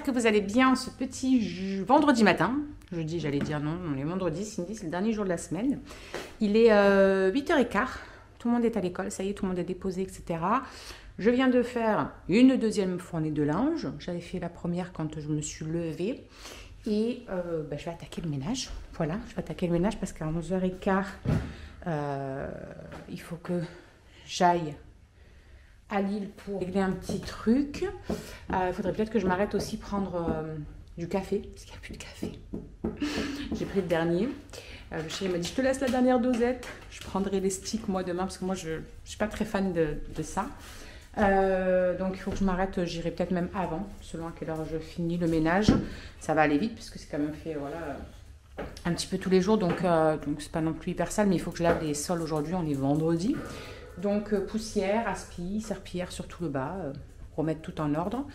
que vous allez bien ce petit vendredi matin. Jeudi, j'allais dire non, on est vendredi, Cindy, c'est le dernier jour de la semaine. Il est 8h15, tout le monde est à l'école, ça y est, tout le monde est déposé, etc. Je viens de faire une deuxième fournée de linge. J'avais fait la première quand je me suis levée. Et je vais attaquer le ménage. Voilà, je vais attaquer le ménage parce qu'à 11h15, il faut que j'aille à Lille pour régler un petit truc. Il faudrait peut-être que je m'arrête aussi prendre du café, parce qu'il n'y a plus de café. J'ai pris le dernier. Le chéri m'a dit, je te laisse la dernière dosette. Je prendrai les sticks moi demain, parce que moi je ne suis pas très fan de ça. Donc il faut que je m'arrête, j'irai peut-être même avant, selon à quelle heure je finis le ménage. Ça va aller vite, puisque c'est quand même fait voilà, un petit peu tous les jours, donc c'est pas non plus hyper sale, mais il faut que je lave les sols aujourd'hui, on est vendredi. Donc poussière, aspi, serpillière sur tout le bas, remettre tout en ordre.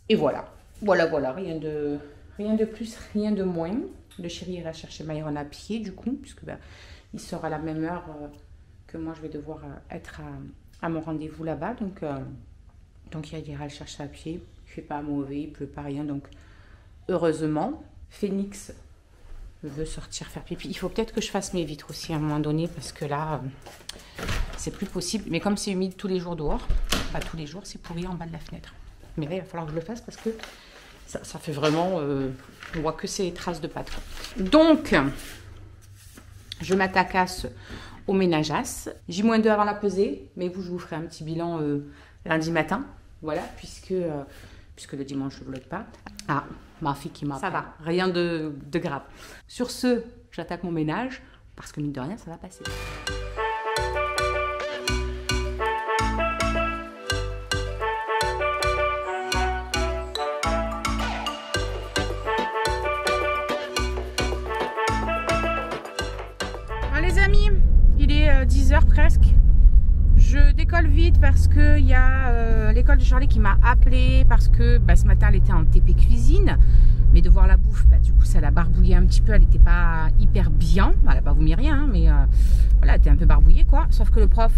Et voilà, rien de plus, rien de moins. Le chéri ira chercher Myron à pied du coup, puisque il sera à la même heure que moi je vais devoir être à mon rendez-vous là-bas. Donc il ira le chercher à pied, il fait pas mauvais, il pleut pas, rien, donc heureusement. Phoenix veut sortir faire pipi. Il faut peut-être que je fasse mes vitres aussi à un moment donné, parce que là, c'est plus possible. Mais comme c'est humide tous les jours dehors, tous les jours, c'est pourri en bas de la fenêtre. Mais là, il va falloir que je le fasse parce que ça fait vraiment... on voit que ces traces de pâte. Donc, je m'attacasse au ménageasse. J-2 avant la pesée, mais je vous ferai un petit bilan lundi matin. Voilà, puisque le dimanche, je ne vlog pas. Ah, ma fille qui m'appelle. Ça va, rien de grave. Sur ce, j'attaque mon ménage, parce que mine de rien, ça va passer. Bon, les amis, il est 10h presque. Je décolle vite parce qu'il y a l'école de Charlie qui m'a appelé parce que ce matin elle était en TP cuisine, mais de voir la bouffe, du coup ça l'a barbouillée un petit peu, elle n'était pas hyper bien, elle n'a pas vomi rien, mais voilà, elle était un peu barbouillée quoi, sauf que le prof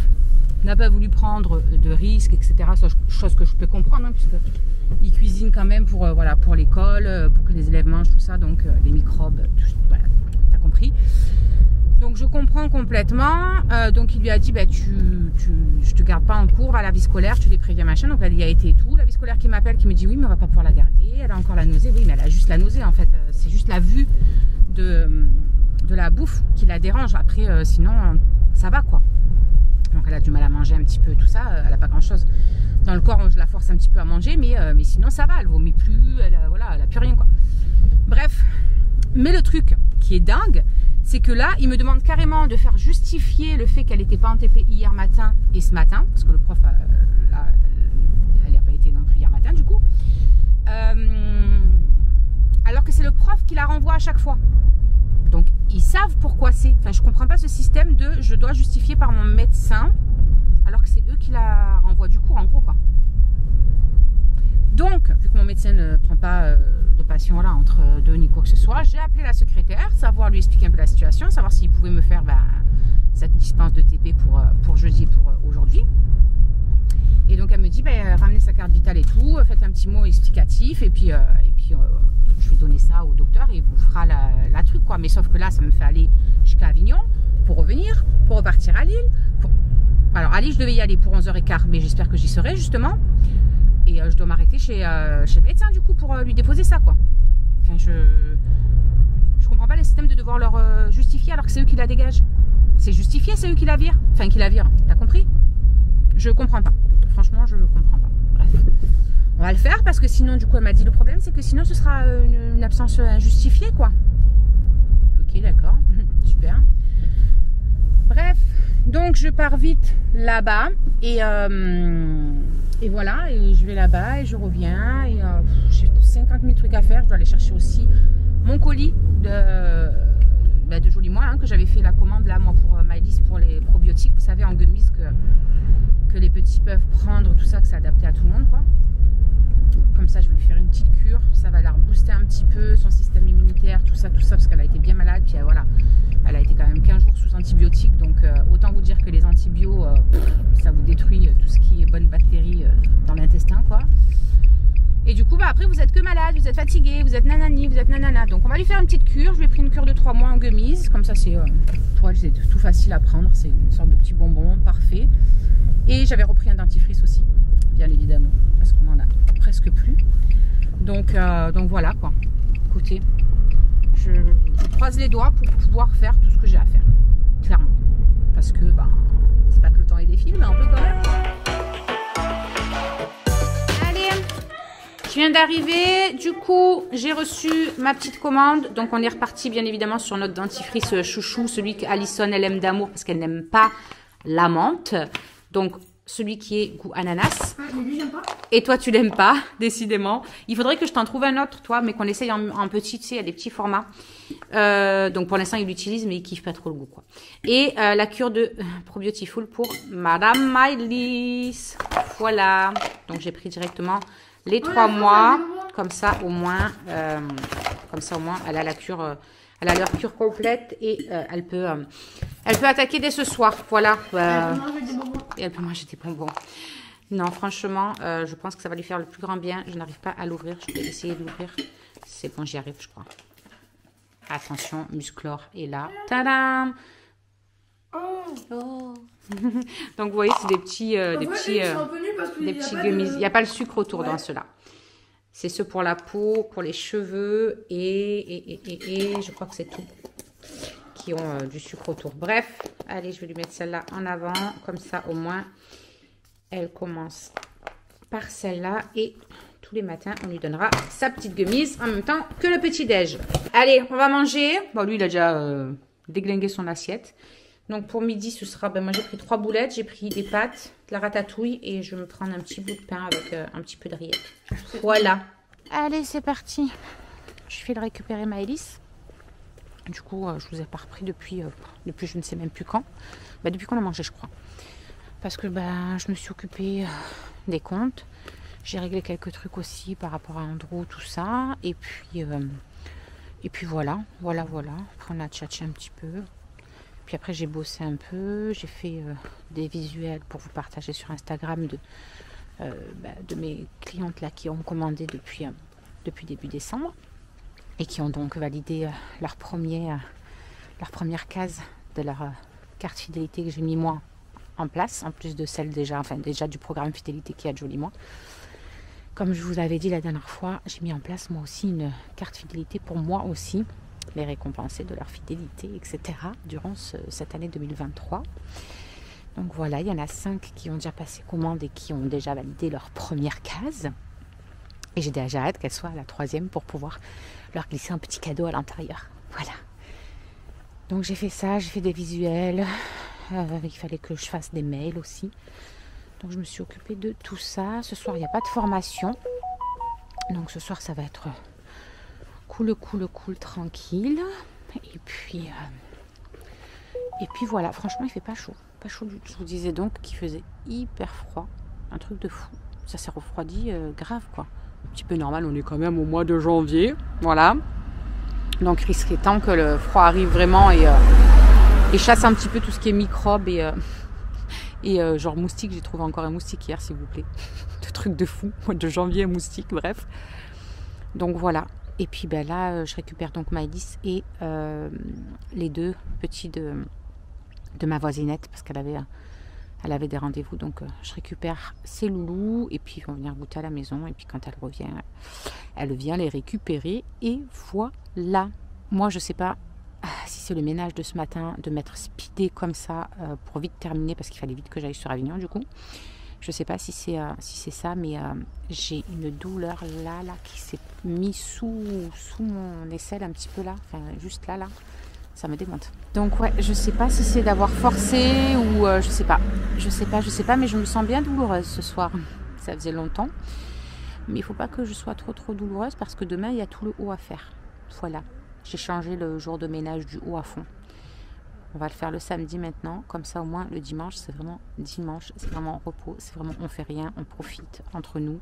n'a pas voulu prendre de risques, etc. Chose que je peux comprendre, hein, puisqu'il cuisine quand même pour l'école, pour que les élèves mangent, tout ça, donc les microbes, voilà, t'as compris. Donc je comprends complètement, donc il lui a dit je te garde pas en cours, va à la vie scolaire, je te les préviens machin, donc elle y a été et tout. La vie scolaire qui m'appelle, qui me dit oui mais on va pas pouvoir la garder, elle a encore la nausée, oui mais elle a juste la nausée en fait, c'est juste la vue de la bouffe qui la dérange, après sinon ça va quoi. Donc elle a du mal à manger un petit peu, tout ça, elle a pas grand chose dans le corps, je la force un petit peu à manger, mais sinon ça va, elle vomit plus, elle a plus rien quoi. Bref, mais le truc qui est dingue, c'est que là, il me demande carrément de faire justifier le fait qu'elle n'était pas en TP hier matin et ce matin, parce que le prof, elle n'a pas été non plus hier matin du coup, alors que c'est le prof qui la renvoie à chaque fois. Donc, ils savent pourquoi c'est. Enfin, je ne comprends pas ce système de je dois justifier par mon médecin, alors que c'est eux qui la renvoient du cours, en gros, quoi. Donc, vu que mon médecin ne prend pas de patient là entre deux ni quoi que ce soit, j'ai appelé la secrétaire, savoir lui expliquer un peu la situation, savoir s'il pouvait me faire cette dispense de TP pour jeudi et pour aujourd'hui. Et donc elle me dit, ramenez sa carte vitale et tout, faites un petit mot explicatif et puis je vais donner ça au docteur et il vous fera la truc quoi. Mais sauf que là, ça me fait aller jusqu'à Avignon pour revenir, pour repartir à Lille. Alors à Lille, je devais y aller pour 11h15, mais j'espère que j'y serai justement. Et je dois m'arrêter chez le médecin du coup pour lui déposer ça quoi. Enfin je comprends pas le système de devoir leur justifier alors que c'est eux qui la dégagent. C'est justifié, c'est eux qui la virent. Enfin qui la virent, t'as compris? Je comprends pas. Franchement je comprends pas. Bref. On va le faire parce que sinon du coup elle m'a dit le problème c'est que sinon ce sera une absence injustifiée quoi. Ok d'accord, super. Bref, donc je pars vite là-bas et voilà, et je vais là-bas et je reviens et j'ai 50 000 trucs à faire. Je dois aller chercher aussi mon colis de Joli Moi, hein, que j'avais fait la commande là moi pour Maëlys pour les probiotiques, vous savez en gummies que les petits peuvent prendre, tout ça, que c'est adapté à tout le monde quoi. Comme ça je vais lui faire une petite cure, ça va la rebooster un petit peu, son système immunitaire, tout ça parce qu'elle a été bien malade, puis voilà, elle a été quand même 15 jours sous antibiotiques, donc autant vous dire que les antibiotiques ça vous détruit tout ce qui est bonnes bactéries dans l'intestin quoi. Et du coup, bah, après, vous êtes que malade, vous êtes fatigué, vous êtes nanani, vous êtes nanana. Donc, on va lui faire une petite cure. Je lui ai pris une cure de 3 mois en gummies. Comme ça, c'est pour elle, c'est tout facile à prendre. C'est une sorte de petit bonbon parfait. Et j'avais repris un dentifrice aussi, bien évidemment, parce qu'on en a presque plus. Donc voilà quoi. Écoutez, je croise les doigts pour pouvoir faire tout ce que j'ai à faire, clairement. Parce que, bah, c'est pas que le temps est des films, mais un peu quand même. Je viens d'arriver, du coup j'ai reçu ma petite commande, donc on est reparti bien évidemment sur notre dentifrice chouchou, celui qu'Alison elle aime d'amour parce qu'elle n'aime pas la menthe, donc celui qui est goût ananas. Lui, j'aime pas. Et toi tu l'aimes pas, décidément. Il faudrait que je t'en trouve un autre toi, mais qu'on essaye en petit, tu sais, il y a des petits formats. Donc pour l'instant il l'utilise mais il kiffe pas trop le goût quoi. Et la cure de Probiotiful pour Madame Maëlys. Voilà, donc j'ai pris directement les 3 mois, comme ça au moins elle a la cure, elle a leur cure complète et elle peut attaquer dès ce soir. Voilà. Et elle peut manger des bonbons. Non, franchement, je pense que ça va lui faire le plus grand bien. Je n'arrive pas à l'ouvrir. Je vais essayer de l'ouvrir. C'est bon, j'y arrive, je crois. Attention, Musclor est là. Tadam! Oh. Donc vous voyez, c'est des petits gummies. Il n'y a pas le sucre autour dans ceux-là. C'est ceux pour la peau, pour les cheveux et je crois que c'est tout qui ont du sucre autour. Bref, allez, je vais lui mettre celle-là en avant. Comme ça, au moins, elle commence par celle-là et tous les matins, on lui donnera sa petite gummies en même temps que le petit-déj. Allez, on va manger. Bon, lui, il a déjà déglingué son assiette. Donc pour midi, ce sera, ben moi j'ai pris 3 boulettes, j'ai pris des pâtes, de la ratatouille et je vais me prendre un petit bout de pain avec un petit peu de rillettes. Voilà. Allez, c'est parti. Je vais le récupérer Maëlys. Du coup, je vous ai pas repris depuis je ne sais même plus quand. Bah, depuis qu'on a mangé, je crois. Parce que bah, je me suis occupée des comptes. J'ai réglé quelques trucs aussi par rapport à Andrew, tout ça. Et puis voilà. Après, on a tchatché un petit peu. Puis après, j'ai bossé un peu. J'ai fait des visuels pour vous partager sur Instagram de mes clientes là qui ont commandé depuis début décembre. Et qui ont donc validé leur première case de leur carte fidélité que j'ai mis moi en place. En plus de celle déjà du programme fidélité qui a Joli Moi. Comme je vous avais dit la dernière fois, j'ai mis en place moi aussi une carte fidélité pour moi aussi. Les récompenser de leur fidélité, etc. durant cette année 2023. Donc voilà, il y en a 5 qui ont déjà passé commande et qui ont déjà validé leur première case. Et j'ai déjà hâte qu'elle soit à la 3e pour pouvoir leur glisser un petit cadeau à l'intérieur. Voilà. Donc j'ai fait ça, j'ai fait des visuels. Il fallait que je fasse des mails aussi. Donc je me suis occupée de tout ça. Ce soir, il n'y a pas de formation. Donc ce soir, ça va être cool, tranquille. Et puis voilà, franchement, il fait pas chaud. Pas chaud du tout. Je vous disais donc qu'il faisait hyper froid. Un truc de fou. Ça s'est refroidi grave, quoi. Un petit peu normal, on est quand même au mois de janvier. Voilà. Donc il serait temps que le froid arrive vraiment et chasse un petit peu tout ce qui est microbes et genre moustique. J'ai trouvé encore un moustique hier, s'il vous plaît. De truc de fou. Mois de janvier, moustique, bref. Donc voilà. Et puis ben là, je récupère donc Maëlys et les 2 petits de ma voisinette parce qu'elle avait des rendez-vous. Donc je récupère ces loulous et puis ils vont venir goûter à la maison. Et puis quand elle revient, elle vient les récupérer. Et voilà. Moi, je sais pas si c'est le ménage de ce matin de m'être speedé comme ça pour vite terminer parce qu'il fallait vite que j'aille sur Avignon du coup. Je sais pas si c'est ça, mais j'ai une douleur là qui s'est mise sous mon aisselle un petit peu là, enfin juste là, ça me démonte. Donc ouais, je sais pas si c'est d'avoir forcé ou je sais pas, mais je me sens bien douloureuse ce soir. Ça faisait longtemps, mais il faut pas que je sois trop douloureuse parce que demain il y a tout le haut à faire. Voilà, j'ai changé le jour de ménage du haut à fond. On va le faire le samedi maintenant, comme ça au moins le dimanche, c'est vraiment dimanche, c'est vraiment repos, c'est vraiment on fait rien, on profite entre nous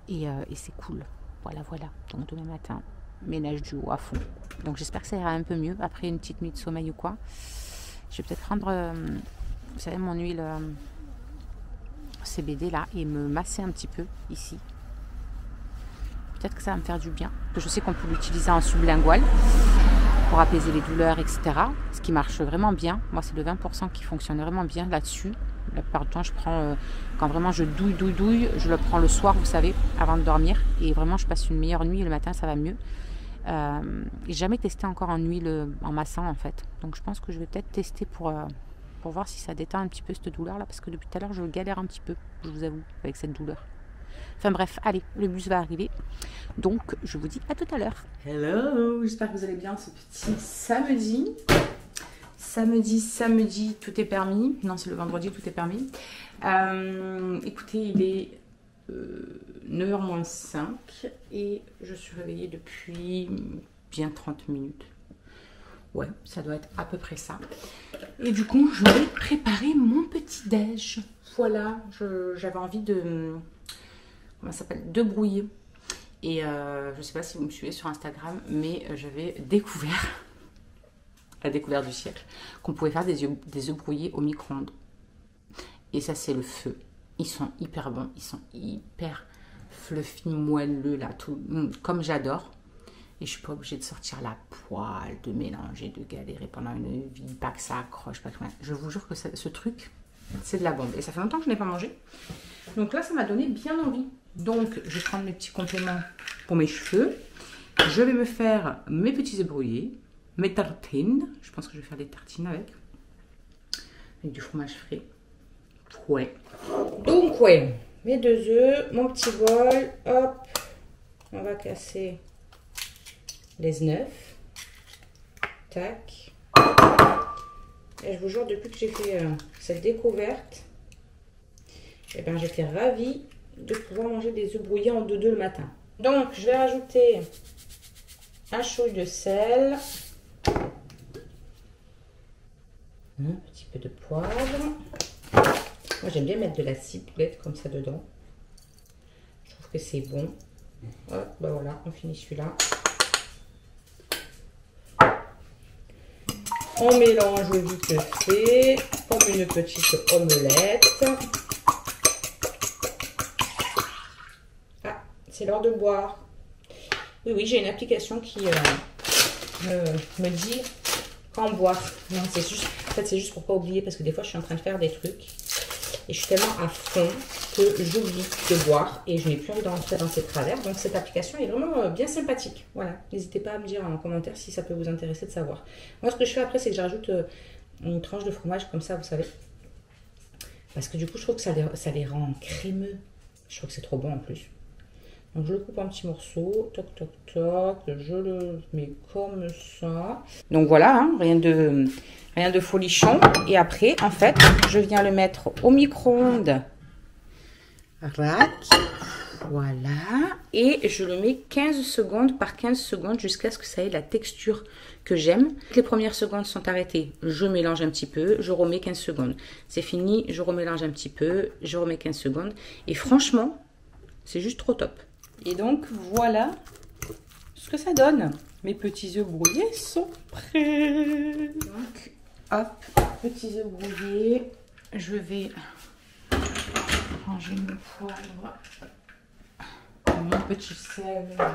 et c'est cool. Voilà. Donc demain matin, ménage du haut à fond. Donc j'espère que ça ira un peu mieux après une petite nuit de sommeil ou quoi. Je vais peut-être prendre, vous savez, mon huile CBD là et me masser un petit peu ici. peut-être que ça va me faire du bien. Je sais qu'on peut l'utiliser en sublingual pour apaiser les douleurs, etc. Ce qui marche vraiment bien. Moi, c'est le 20% qui fonctionne vraiment bien là-dessus. La plupart du temps, je prends, quand vraiment je douille, je le prends le soir, vous savez, avant de dormir. Et vraiment, je passe une meilleure nuit et le matin, ça va mieux. J'ai jamais testé encore en huile en massant, en fait. Donc, je pense que je vais peut-être tester pour voir si ça détend un petit peu cette douleur-là. Parce que depuis tout à l'heure, je galère un petit peu, je vous avoue, avec cette douleur. Enfin bref, allez, le bus va arriver. Donc, je vous dis à tout à l'heure. Hello, j'espère que vous allez bien ce petit samedi. Samedi, tout est permis. Non, c'est le vendredi, tout est permis. Écoutez, il est 9h moins 5 et je suis réveillée depuis bien 30 minutes. Ouais, ça doit être à peu près ça. Et du coup, je vais préparer mon petit déj. Voilà, j'avais envie de... Comment ça s'appelle? De brouiller. Et je ne sais pas si vous me suivez sur Instagram, mais j'avais découvert, la découverte du siècle, qu'on pouvait faire des œufs brouillés au micro-ondes. Et ça, c'est le feu. Ils sont hyper bons, ils sont hyper fluffy, moelleux, là, tout, comme j'adore. Et je ne suis pas obligée de sortir la poêle, de mélanger, de galérer pendant une vie, pas que ça accroche, pas que... Je vous jure que ce truc, c'est de la bombe. Et ça fait longtemps que je n'ai pas mangé. Donc là, ça m'a donné bien envie. Donc, je vais prendre mes petits compléments pour mes cheveux. Je vais me faire mes petits œufs brouillés, mes tartines. Je pense que je vais faire des tartines avec du fromage frais. Ouais. Donc, ouais, mes 2 œufs, mon petit bol. Hop, on va casser les œufs. Tac. Et je vous jure, depuis que j'ai fait cette découverte, eh ben, j'étais ravie de pouvoir manger des œufs brouillés en 2-2 le matin. Donc, je vais rajouter un chouille de sel, un petit peu de poivre. Moi, j'aime bien mettre de la ciboulette comme ça dedans. Je trouve que c'est bon. Hop, ben voilà, on finit celui-là. On mélange vite fait, comme une petite omelette. Ah, c'est l'heure de boire. Oui, oui, j'ai une application qui me dit quand boire. Non, c'est juste, en fait, c'est juste pour pas oublier parce que des fois, je suis en train de faire des trucs et je suis tellement à fond que j'oublie de boire et je n'ai plus envie de rentrer dans ces travers. Donc, cette application est vraiment bien sympathique. Voilà, n'hésitez pas à me dire en commentaire si ça peut vous intéresser de savoir. Moi, ce que je fais après, c'est que j'ajoute une tranche de fromage comme ça, vous savez. Parce que du coup, je trouve que ça les rend crémeux. Je trouve que c'est trop bon en plus. Donc, je le coupe en petits morceaux. Toc, toc, toc. Je le mets comme ça. Donc, voilà, hein, rien de folichon. Et après, en fait, je viens le mettre au micro-ondes. Rac. Voilà. Et je le mets 15 secondes par 15 secondes jusqu'à ce que ça ait la texture que j'aime. Les premières secondes sont arrêtées. Je mélange un petit peu. Je remets 15 secondes. C'est fini. Je remélange un petit peu. Je remets 15 secondes. Et franchement, c'est juste trop top. Et donc, voilà ce que ça donne. Mes petits œufs brouillés sont prêts. Donc, hop, petits œufs brouillés. Je vais ranger mon poivre, mon petit sel,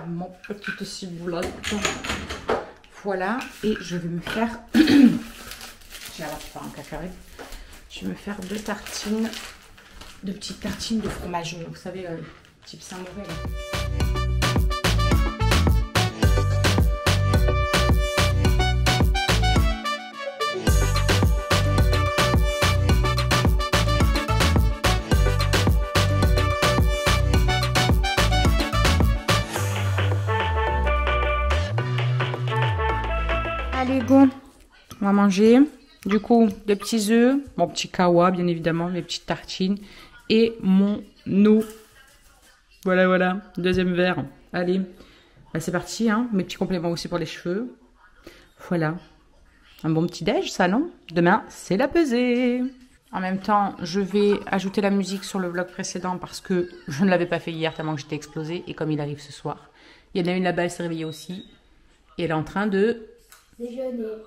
mon petite ciboulette. Voilà, et je vais me faire... J'ai hâte de faire un cacahuète. Je vais me faire 2 tartines, 2 petites tartines de fromage, vous savez, type Saint-Mauvais. Allez, go, on va manger. Du coup, des petits œufs, mon petit kawa, bien évidemment, mes petites tartines et mon eau. Voilà, voilà, 2e verre. Allez, bah, c'est parti, hein. Mes petits compléments aussi pour les cheveux. Voilà, un bon petit déj, ça, non? Demain, c'est la pesée. En même temps, je vais ajouter la musique sur le vlog précédent parce que je ne l'avais pas fait hier tellement que j'étais explosée. Et comme il arrive ce soir, il y en a une là-bas, elle s'est réveillée aussi. Et elle est en train de...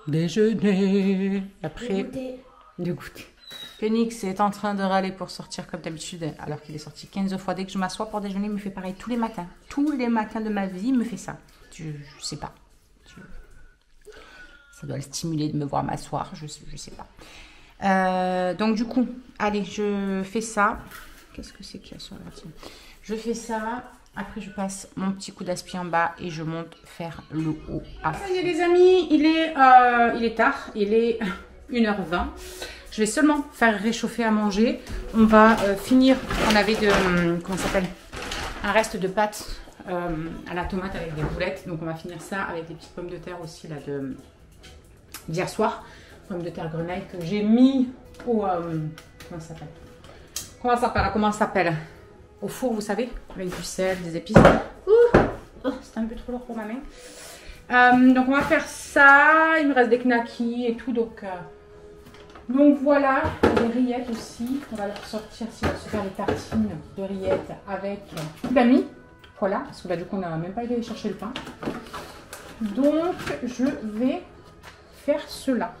Déjeuner. Après, de goûter. Phoenix est en train de râler pour sortir comme d'habitude, alors qu'il est sorti 15 fois. Dès que je m'assois pour déjeuner, il me fait pareil tous les matins. Tous les matins de ma vie, il me fait ça. Je sais pas. Ça doit le stimuler de me voir m'asseoir, je sais pas. Donc du coup, allez, je fais ça. Qu'est-ce que c'est qu'il y a sur la table? Je fais ça. Après, je passe mon petit coup d'aspi en bas et je monte faire le haut. Ça y est les amis, il est tard. Il est 1h20. Je vais seulement faire réchauffer à manger. On va finir. On avait comment ça s'appelle? Un reste de pâtes à la tomate avec des boulettes. Donc on va finir ça avec des petites pommes de terre aussi là d'hier soir. Pommes de terre grenaille que j'ai mis au... comment ça s'appelle? Comment ça s'appelle? Au four, vous savez, avec du sel, des épices. C'est un peu trop lourd pour ma main. Donc on va faire ça. Il me reste des knackis et tout. Donc voilà, des rillettes aussi. On va leur sortir si on va se faire des tartines de rillettes avec du bami. Voilà, parce que là du coup on n'a même pas été chercher le pain. Donc je vais faire cela.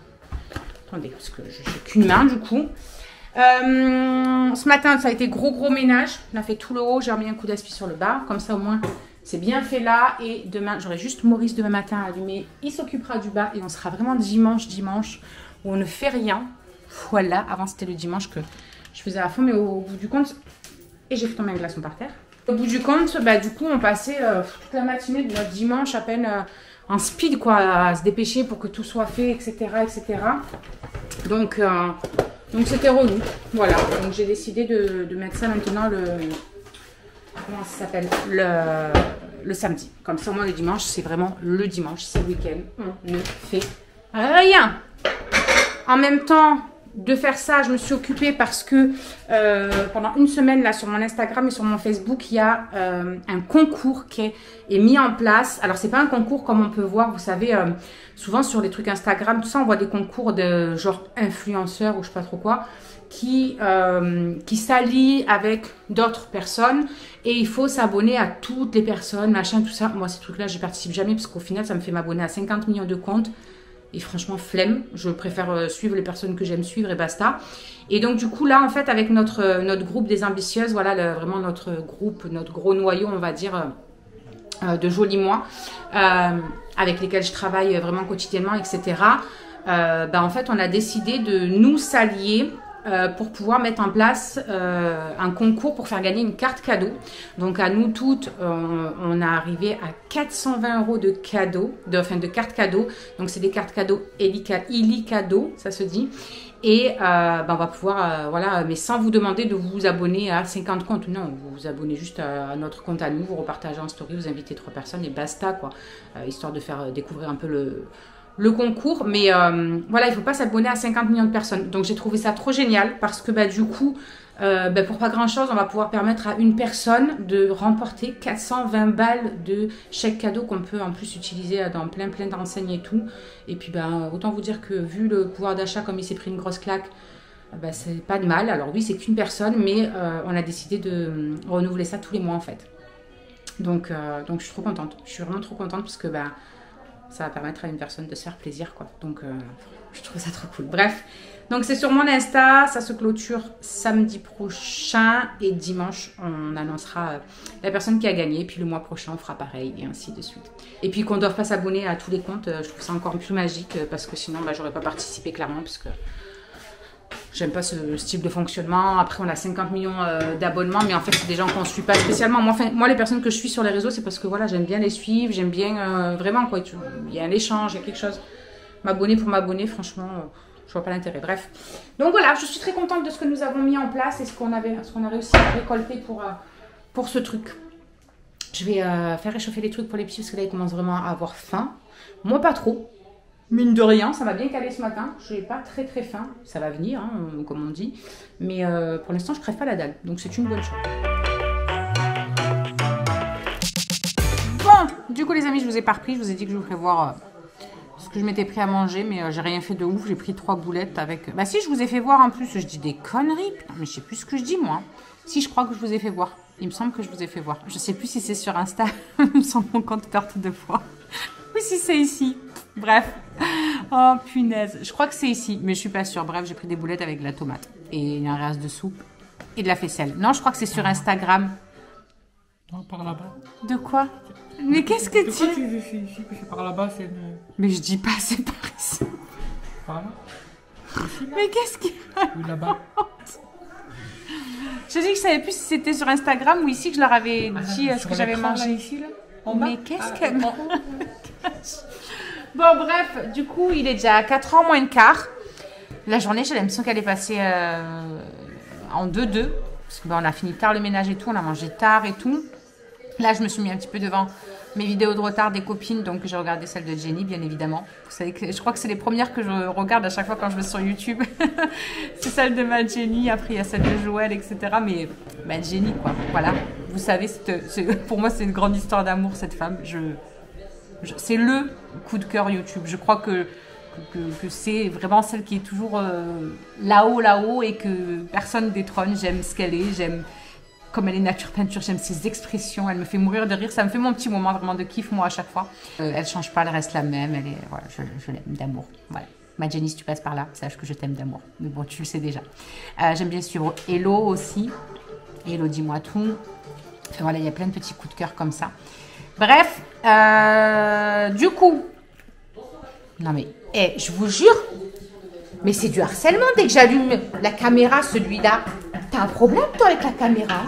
Attendez, parce que je n'ai qu'une main du coup. Ce matin ça a été gros ménage. On a fait tout le haut, j'ai remis un coup d'aspi sur le bas. Comme ça au moins c'est bien fait là. Et demain j'aurai juste Maurice demain matin à allumer. Il s'occupera du bas et on sera vraiment dimanche où on ne fait rien. Voilà, avant c'était le dimanche que je faisais à fond, mais au bout du compte, et j'ai fait tomber un glaçon par terre. Au bout du compte, bah, du coup on passait toute la matinée de notre dimanche à peine en speed quoi, à se dépêcher pour que tout soit fait, etc. Donc c'était relou. Voilà, donc j'ai décidé de mettre ça maintenant comment ça s'appelle, le samedi. Comme ça au moins le dimanche, c'est vraiment le dimanche, c'est le week-end, on ne fait rien. En même temps de faire ça, je me suis occupée parce que pendant une semaine là sur mon Instagram et sur mon Facebook, il y a un concours qui est mis en place. Alors c'est pas un concours comme on peut voir, vous savez, souvent sur les trucs Instagram, tout ça, on voit des concours de genre influenceurs ou je sais pas trop quoi, qui s'allient avec d'autres personnes et il faut s'abonner à toutes les personnes, machin, tout ça. Moi ces trucs là, je participe jamais parce qu'au final ça me fait m'abonner à 50 millions de comptes. Et franchement, flemme. Je préfère suivre les personnes que j'aime suivre et basta. Et donc, du coup, là, en fait, avec notre groupe des ambitieuses, voilà, vraiment notre groupe, notre gros noyau, on va dire, de jolis mois, avec lesquels je travaille vraiment quotidiennement, etc. En fait, on a décidé de nous s'allier pour pouvoir mettre en place un concours pour faire gagner une carte cadeau. Donc à nous toutes, on a arrivé à 420 € de cadeaux, de cartes cadeaux. Donc c'est des cartes cadeaux Illy cadeaux, ça se dit. Et on va pouvoir, voilà, mais sans vous demander de vous abonner à 50 comptes. Non, vous vous abonnez juste à notre compte à nous, vous repartagez en story, vous invitez 3 personnes et basta, quoi. Histoire de faire découvrir un peu le concours, mais voilà, il ne faut pas s'abonner à 50 millions de personnes. Donc j'ai trouvé ça trop génial parce que du coup, pour pas grand chose, on va pouvoir permettre à une personne de remporter 420 balles de chèque cadeau qu'on peut en plus utiliser dans plein d'enseignes et tout. Et puis autant vous dire que vu le pouvoir d'achat comme il s'est pris une grosse claque, c'est pas de mal. Alors oui, c'est qu'une personne, mais on a décidé de renouveler ça tous les mois en fait. Donc je suis trop contente. Je suis vraiment trop contente parce que ça va permettre à une personne de se faire plaisir, quoi. Donc, je trouve ça trop cool. Bref, donc c'est sur mon Insta. Ça se clôture samedi prochain. Et dimanche, on annoncera la personne qui a gagné. Puis le mois prochain, on fera pareil et ainsi de suite. Et puis qu'on ne doive pas s'abonner à tous les comptes, je trouve ça encore plus magique. Parce que sinon, j'aurais pas participé clairement. Parce que j'aime pas ce type de fonctionnement. Après, on a 50 millions d'abonnements, mais en fait, c'est des gens qu'on ne suit pas spécialement. Moi, les personnes que je suis sur les réseaux, c'est parce que voilà, j'aime bien les suivre, j'aime bien vraiment, quoi. Il y a un échange, il y a quelque chose. M'abonner pour m'abonner, franchement, je vois pas l'intérêt. Bref. Donc voilà, je suis très contente de ce que nous avons mis en place et ce qu'on a réussi à récolter pour ce truc. Je vais faire réchauffer les trucs pour les petits parce que là, ils commencent vraiment à avoir faim. Moi, pas trop. Mine de rien, ça m'a bien calé ce matin. Je n'ai pas très faim. Ça va venir, hein, comme on dit. Mais pour l'instant, je crève pas la dalle. Donc c'est une bonne chose. Bon, du coup les amis, je vous ai pas repris. Je vous ai dit que je vous ferais voir ce que je m'étais pris à manger. Mais j'ai rien fait de ouf. J'ai pris 3 boulettes avec... Bah si, je vous ai fait voir en plus. Je dis des conneries. Putain, mais je sais plus ce que je dis moi. Si, je crois que je vous ai fait voir. Il me semble que je vous ai fait voir. Je sais plus si c'est sur Insta. Il me semble mon compte perte 2 fois. Ou si c'est ici. Bref, Oh punaise, je crois que c'est ici, mais je suis pas sûre. Bref, j'ai pris des boulettes avec de la tomate et un reste de soupe et de la faisselle. Non, je crois que c'est sur Instagram. Non, par là-bas. De quoi? Mais qu'est-ce que Pourquoi tu... tu dis ici que c'est par là-bas, c'est une... Mais je dis pas, c'est par ici. Par là? Mais qu'est-ce qui... Oui, là-bas. Je dis que je savais plus si c'était sur Instagram ou ici que je leur avais dit ce que j'avais mangé. ici, là, en bas. Mais qu'est-ce qu'elle... Bon, bref, du coup, il est déjà 4h moins le quart. La journée, j'ai l'impression qu'elle est passée en 2-2. Parce que, on a fini tard le ménage et tout, on a mangé tard et tout. Là, je me suis mis un petit peu devant mes vidéos de retard des copines, donc j'ai regardé celle de Jenny, bien évidemment. Vous savez que je crois que c'est les premières que je regarde à chaque fois quand je vais sur YouTube. C'est celle de ma Jenny, après il y a celle de Joël, etc. Mais Jenny, quoi. Voilà. Vous savez, pour moi, c'est une grande histoire d'amour, cette femme. C'est le coup de cœur YouTube. Je crois que c'est vraiment celle qui est toujours là-haut et que personne détrône. J'aime ce qu'elle est, j'aime comme elle est nature peinture, j'aime ses expressions, elle me fait mourir de rire, ça me fait mon petit moment vraiment de kiff moi à chaque fois. Elle change pas, elle reste la même, elle est, voilà, je l'aime d'amour. Voilà. Ma Jenny, si tu passes par là, sache que je t'aime d'amour. Mais bon, tu le sais déjà. J'aime bien suivre Hello aussi. Hello, dis-moi tout. Enfin, voilà, il y a plein de petits coups de cœur comme ça. Bref, du coup, non mais, je vous jure, mais c'est du harcèlement dès que j'allume la caméra, celui-là. T'as un problème, toi, avec la caméra?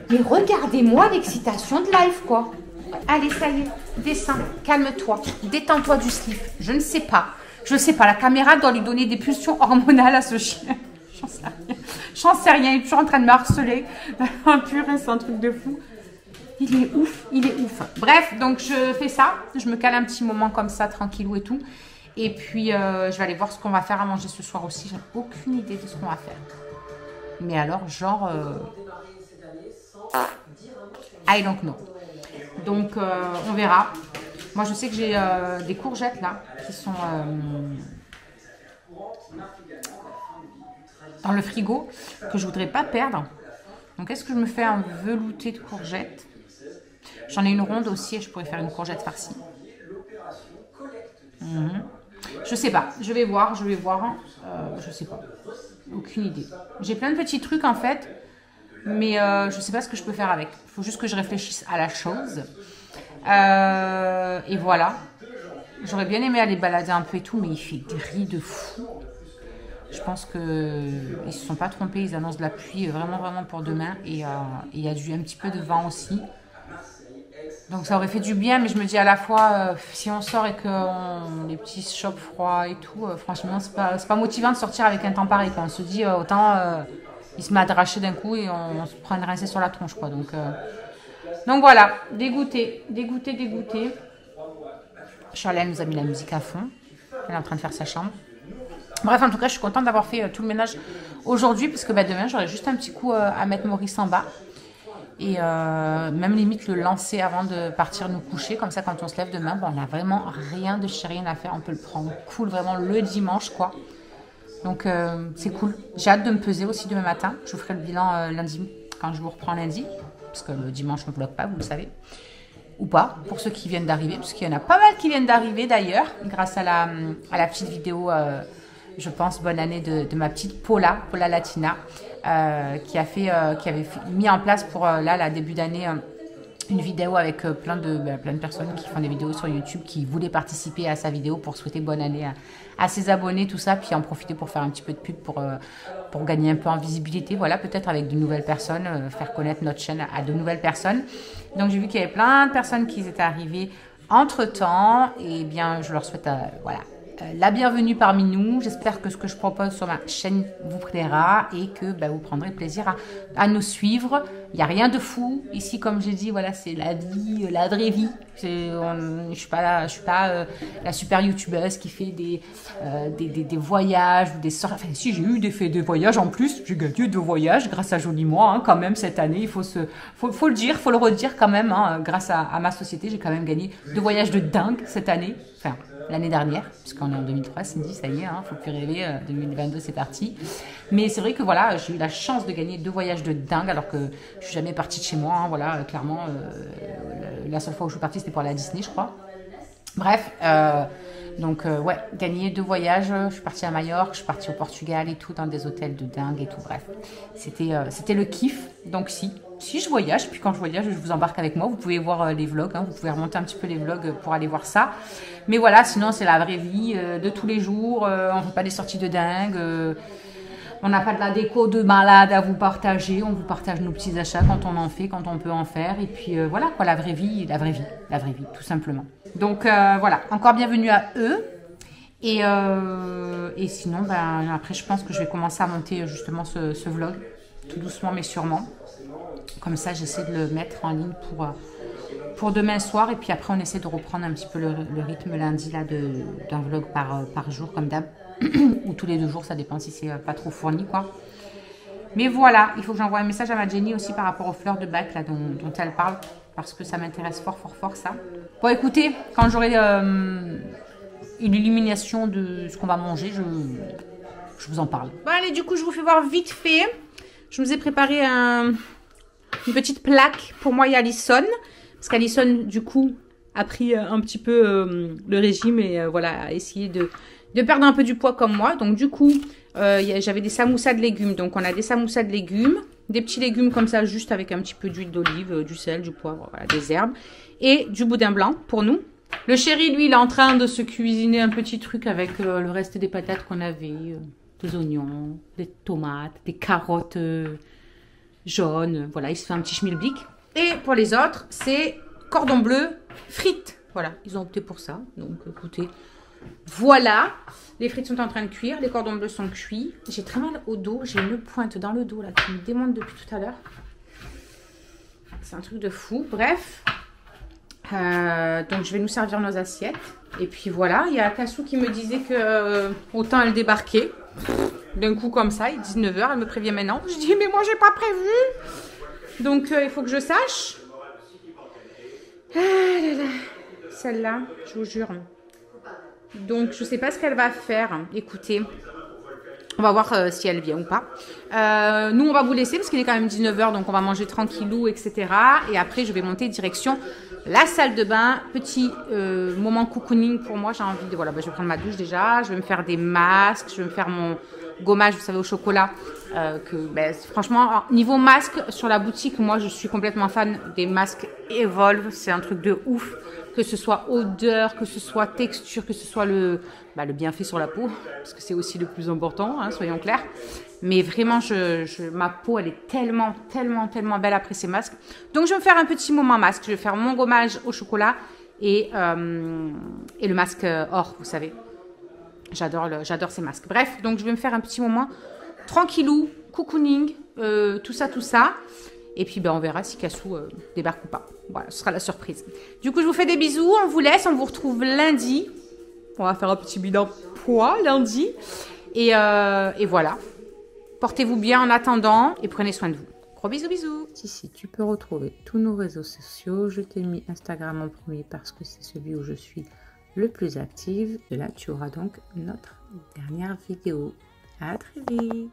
Mais regardez-moi l'excitation de live, quoi. Allez, ça y est, descends, calme-toi, détends-toi du slip. Je ne sais pas. Je ne sais pas, la caméra doit lui donner des pulsions hormonales à ce chien. J'en sais rien. J'en sais rien, il est toujours en train de me harceler. Purée, c'est un truc de fou. Il est ouf, il est ouf. Bref, donc je fais ça. Je me cale un petit moment comme ça, tranquillou et tout. Et puis, je vais aller voir ce qu'on va faire à manger ce soir aussi. J'ai aucune idée de ce qu'on va faire. Mais alors, genre... I don't know. Donc, on verra. Moi, je sais que j'ai des courgettes, là, qui sont dans le frigo, que je voudrais pas perdre. Donc, est-ce que je me fais un velouté de courgettes? J'en ai une ronde aussi et je pourrais faire une courgette farcie. Je sais pas. Je vais voir. Je sais pas. Aucune idée. J'ai plein de petits trucs en fait, mais je sais pas ce que je peux faire avec. Il faut juste que je réfléchisse à la chose. Et voilà. J'aurais bien aimé aller balader un peu et tout, mais il fait gris de fou. Je pense qu'ils ne se sont pas trompés. Ils annoncent de la pluie vraiment pour demain. Et il y a un petit peu de vent aussi. Donc ça aurait fait du bien, mais je me dis à la fois, si on sort et que les petits se chopent froid et tout, franchement, c'est pas motivant de sortir avec un temps pareil. Quand on se dit, autant il se met à dracher d'un coup et on se prend une rincée sur la tronche, quoi. Donc voilà, dégoûté. Charlène nous a mis la musique à fond. Elle est en train de faire sa chambre. Bref, en tout cas, je suis contente d'avoir fait tout le ménage aujourd'hui, parce que demain, j'aurai juste un petit coup à mettre Maurice en bas. Et même limite le lancer avant de partir nous coucher. Comme ça, quand on se lève demain, on n'a vraiment rien de chez rien à faire. On peut le prendre cool vraiment le dimanche, quoi. Donc, c'est cool. J'ai hâte de me peser aussi demain matin. Je vous ferai le bilan lundi, quand je vous reprends lundi. Parce que le dimanche, on ne bloque pas, vous le savez. Ou pas, pour ceux qui viennent d'arriver. Parce qu'il y en a pas mal qui viennent d'arriver, d'ailleurs. Grâce à la petite vidéo, je pense, bonne année de ma petite Paula Latina. Qui avait mis en place pour la début d'année une vidéo avec plein de personnes qui font des vidéos sur YouTube qui voulaient participer à sa vidéo pour souhaiter bonne année à ses abonnés, tout ça, puis en profiter pour faire un petit peu de pub pour gagner un peu en visibilité, voilà, peut-être avec de nouvelles personnes, faire connaître notre chaîne à de nouvelles personnes. Donc j'ai vu qu'il y avait plein de personnes qui étaient arrivées entre-temps, et bien je leur souhaite la bienvenue parmi nous. J'espère que ce que je propose sur ma chaîne vous plaira et que vous prendrez plaisir à nous suivre. Il n'y a rien de fou. Ici, comme j'ai dit, voilà, c'est la vie, la vraie vie. Je ne suis pas la super youtubeuse qui fait des voyages ou des sorties. Enfin, si, j'ai eu des voyages en plus. J'ai gagné 2 voyages grâce à Joli Moi, quand même, cette année. Il faut le dire, il faut le redire quand même. Grâce à ma société, j'ai quand même gagné 2 voyages de dingue cette année. Enfin, l'année dernière, puisqu'on est en 2003, Cindy, ça y est, faut plus rêver, 2022 c'est parti. Mais c'est vrai que voilà, j'ai eu la chance de gagner 2 voyages de dingue, alors que je suis jamais partie de chez moi, voilà, clairement, la seule fois où je suis partie c'était pour aller à Disney, je crois. Bref, donc ouais, gagné 2 voyages. Je suis partie à Majorque, je suis partie au Portugal et tout, dans des hôtels de dingue et tout. Bref, c'était le kiff. Donc si je voyage, puis quand je voyage, je vous embarque avec moi. Vous pouvez voir les vlogs, hein, vous pouvez remonter un petit peu les vlogs pour aller voir ça. Mais voilà, sinon c'est la vraie vie de tous les jours. On ne fait pas des sorties de dingue. On n'a pas de la déco de malade à vous partager. On vous partage nos petits achats quand on en fait, quand on peut en faire. Et puis voilà quoi, la vraie vie, tout simplement. Donc voilà, encore bienvenue à eux. Et sinon, ben, après, je pense que je vais commencer à monter justement ce vlog, tout doucement mais sûrement. Comme ça, j'essaie de le mettre en ligne pour demain soir. Et puis après, on essaie de reprendre un petit peu le rythme lundi là d'un vlog par jour, comme d'hab. Ou tous les 2 jours, ça dépend si c'est pas trop fourni, quoi. Mais voilà, il faut que j'envoie un message à ma Jenny aussi par rapport aux fleurs de bac là, dont elle parle. Parce que ça m'intéresse fort, ça. Bon, écoutez, quand j'aurai une illumination de ce qu'on va manger, je vous en parle. Bon, allez, du coup, je vous fais voir vite fait. Je vous ai préparé une petite plaque pour moi et Alison. Parce qu'Alison, du coup, a pris un petit peu le régime et voilà, a essayé de perdre un peu du poids comme moi. Donc, du coup, j'avais des samoussas de légumes. Donc, on a des samoussas de légumes. Des petits légumes comme ça, juste avec un petit peu d'huile d'olive, du sel, du poivre, voilà, des herbes. Et du boudin blanc pour nous. Le chéri, lui, il est en train de se cuisiner un petit truc avec le reste des patates qu'on avait. Des oignons, des tomates, des carottes jaunes. Voilà, il se fait un petit schmilblick. Et pour les autres, c'est cordon bleu frites. Voilà, ils ont opté pour ça. Donc, écoutez, voilà. Les frites sont en train de cuire. Les cordons bleus sont cuits. J'ai très mal au dos. J'ai une pointe dans le dos là qui me démonte depuis tout à l'heure. C'est un truc de fou. Bref. Donc, je vais nous servir nos assiettes. Et puis, voilà. Il y a Cassou qui me disait que autant elle débarquait. D'un coup comme ça, il est 19 h. Elle me prévient maintenant. Je dis, mais moi, j'ai pas prévu. Donc, il faut que je sache. Ah là là. Celle-là, je vous jure. Donc, je ne sais pas ce qu'elle va faire. Écoutez, on va voir si elle vient ou pas. Nous, on va vous laisser parce qu'il est quand même 19 h. Donc, on va manger tranquillou, etc. Et après, je vais monter direction la salle de bain. Petit moment cocooning pour moi. J'ai envie de... Voilà, je vais prendre ma douche déjà. Je vais me faire des masques. Je vais me faire mon gommage, vous savez, au chocolat. Franchement, niveau masque, sur la boutique, moi, je suis complètement fan des masques Evolve. C'est un truc de ouf. Que ce soit odeur, que ce soit texture, que ce soit le bienfait sur la peau, parce que c'est aussi le plus important, hein, soyons clairs. Mais vraiment, ma peau, elle est tellement, tellement, tellement belle après ces masques. Donc, je vais me faire un petit moment masque. Je vais faire mon gommage au chocolat et le masque or, vous savez. J'adore ces masques. Bref, donc je vais me faire un petit moment tranquillou, cocooning, tout ça. Et puis, on verra si Cassou débarque ou pas. Voilà, ce sera la surprise. Du coup, je vous fais des bisous. On vous laisse. On vous retrouve lundi. On va faire un petit bilan poids lundi. Et voilà. Portez-vous bien en attendant et prenez soin de vous. Gros bisous, bisous. Ici, tu peux retrouver tous nos réseaux sociaux. Je t'ai mis Instagram en premier parce que c'est celui où je suis le plus active. Et là, tu auras donc notre dernière vidéo. À très vite.